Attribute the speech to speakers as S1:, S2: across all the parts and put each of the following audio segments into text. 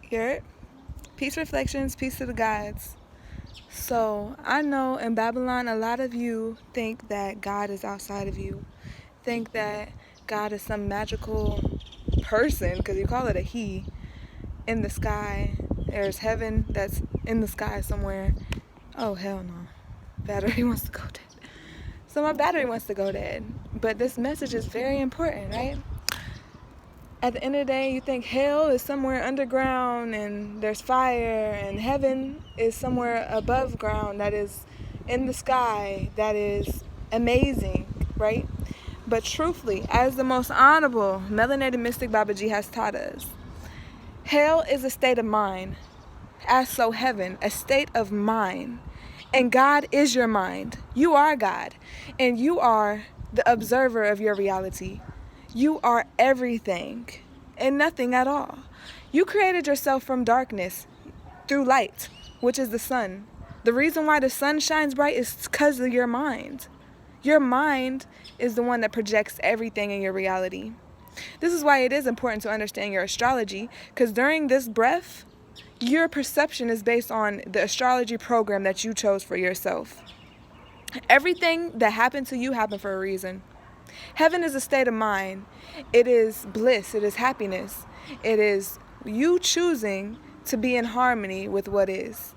S1: Here, peace reflections, peace to the gods. So I know in Babylon, a lot of you think that God is outside of you. Think that God is some magical person, because you call it a he, in the sky. There's heaven that's in the sky somewhere. Oh, hell no. Battery wants to go dead. So my battery wants to go dead. But this message is very important, right? At the end of the day, you think hell is somewhere underground and there's fire, and heaven is somewhere above ground that is in the sky, that is amazing, right? But truthfully, as the most honorable melanated mystic Babaji has taught us, hell is a state of mind, as so heaven, a state of mind. And God is your mind. You are God, and you are the observer of your reality. You are everything and nothing at all. You created yourself from darkness through light, which is the sun. The reason why the sun shines bright is because of your mind. Your mind is the one that projects everything in your reality. This is why it is important to understand your astrology, because during this breath, your perception is based on the astrology program that you chose for yourself. Everything that happened to you happened for a reason. Heaven is a state of mind. It is bliss. It is happiness. It is you choosing to be in harmony with what is.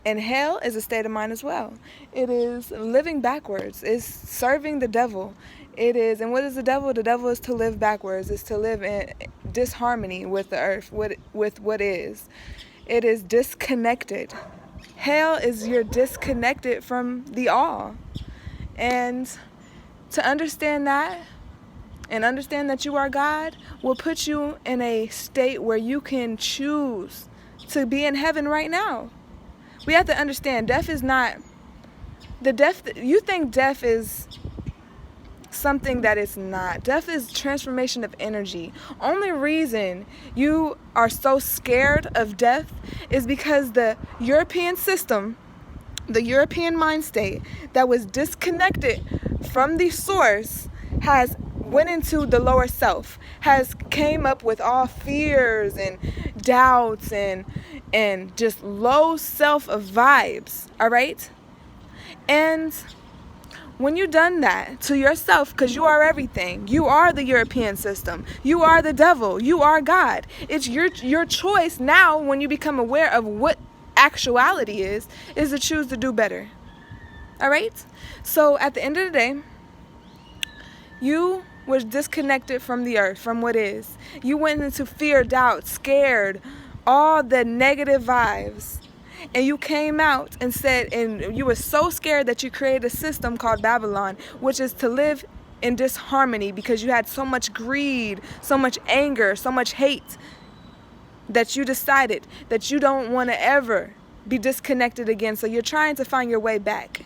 S1: And hell is a state of mind as well. It is living backwards. It's serving the devil. It is, and what is the devil? The devil is to live backwards. It's to live in disharmony with the earth, with what is. It is disconnected. Hell is you're disconnected from the all. And to understand that, and understand that you are God, will put you in a state where you can choose to be in heaven right now. We have to understand, death is not, you think death is something that it's not. Death is transformation of energy. Only reason you are so scared of death is because the European system, the European mind state that was disconnected from the source has went into the lower self, has came up with all fears and doubts and just low self of vibes, all right? And when you've done that to yourself, because you are everything, you are the European system, you are the devil, you are God. It's your choice now, when you become aware of what actuality is to choose to do better. All right? So at the end of the day, you were disconnected from the earth, from what is. You went into fear, doubt, scared, all the negative vibes. And you came out and said, and you were so scared that you created a system called Babylon, which is to live in disharmony because you had so much greed, so much anger, so much hate, that you decided that you don't want to ever be disconnected again. So you're trying to find your way back.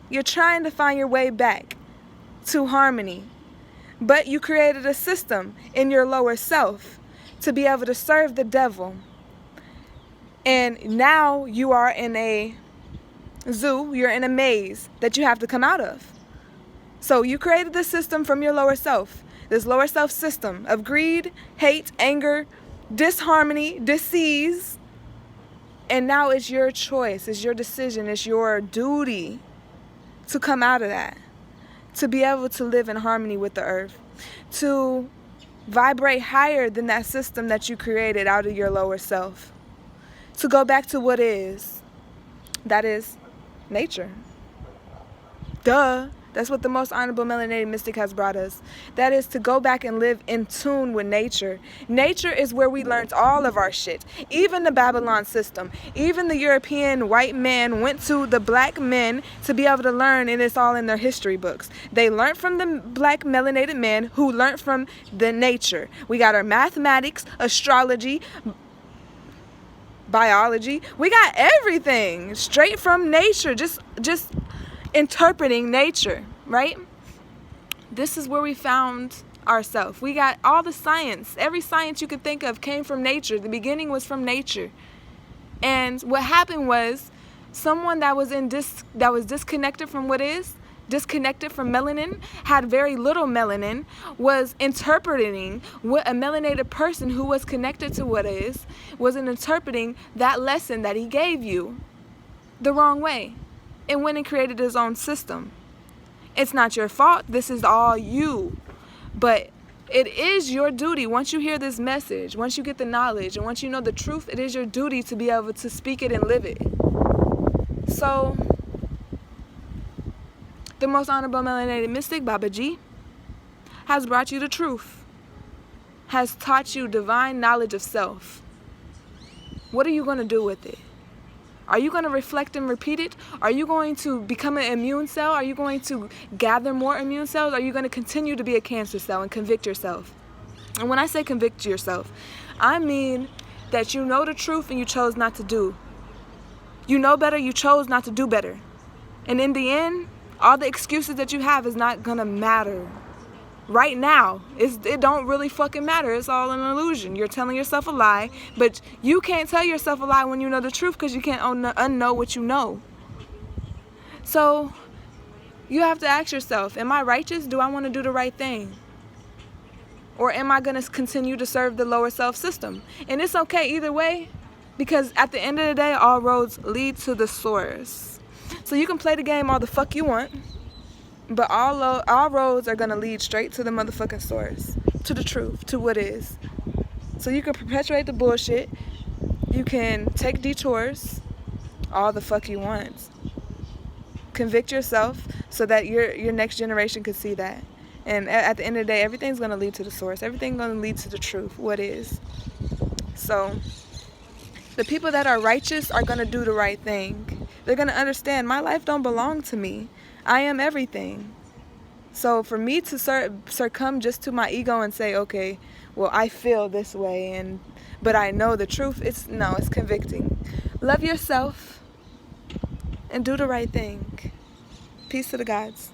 S1: You're trying to find your way back to harmony. But you created a system in your lower self to be able to serve the devil. And now you are in a zoo, you're in a maze that you have to come out of. So you created this system from your lower self, this lower self system of greed, hate, anger, disharmony, disease. And now it's your choice, it's your decision, it's your duty to come out of that, to be able to live in harmony with the earth, to vibrate higher than that system that you created out of your lower self. To go back to what is. That is nature. Duh. That's what the most honorable melanated mystic has brought us. That is to go back and live in tune with nature. Nature is where we learned all of our shit. Even the Babylon system. Even the European white man went to the black men to be able to learn, and it's all in their history books. They learned from the black melanated men who learned from the nature. We got our mathematics, astrology, biology. We got everything straight from nature, just interpreting nature, right? This is where we found ourselves. We got all the science. Every science you could think of came from nature. The beginning was from nature. And what happened was someone that was disconnected from what is disconnected from melanin, had very little melanin, was interpreting what a melanated person who was connected to what is, was interpreting that lesson that he gave you the wrong way, and went and created his own system. It's not your fault. This is all you. But it is your duty, once you hear this message, once you get the knowledge, and once you know the truth, it is your duty to be able to speak it and live it. So, the most honorable melanated mystic, Baba G, has brought you the truth, has taught you divine knowledge of self. What are you going to do with it? Are you going to reflect and repeat it? Are you going to become an immune cell? Are you going to gather more immune cells? Are you going to continue to be a cancer cell and convict yourself? And when I say convict yourself, I mean that you know the truth and you chose not to do. You know better, you chose not to do better. And in the end, all the excuses that you have is not going to matter. Right now, it don't really fucking matter. It's all an illusion. You're telling yourself a lie, but you can't tell yourself a lie when you know the truth because you can't unknow what you know. So you have to ask yourself, am I righteous? Do I want to do the right thing? Or am I going to continue to serve the lower self system? And it's okay either way, because at the end of the day, all roads lead to the source. So you can play the game all the fuck you want, but all roads are going to lead straight to the motherfucking source, to the truth, to what is. So you can perpetuate the bullshit. You can take detours all the fuck you want. Convict yourself so that your next generation can see that. And at the end of the day, everything's going to lead to the source. Everything's going to lead to the truth, what is. So the people that are righteous are going to do the right thing. They're going to understand my life don't belong to me. I am everything. So for me to succumb just to my ego and say, okay, well, I feel this way, but I know the truth, it's convicting. Love yourself and do the right thing. Peace to the gods.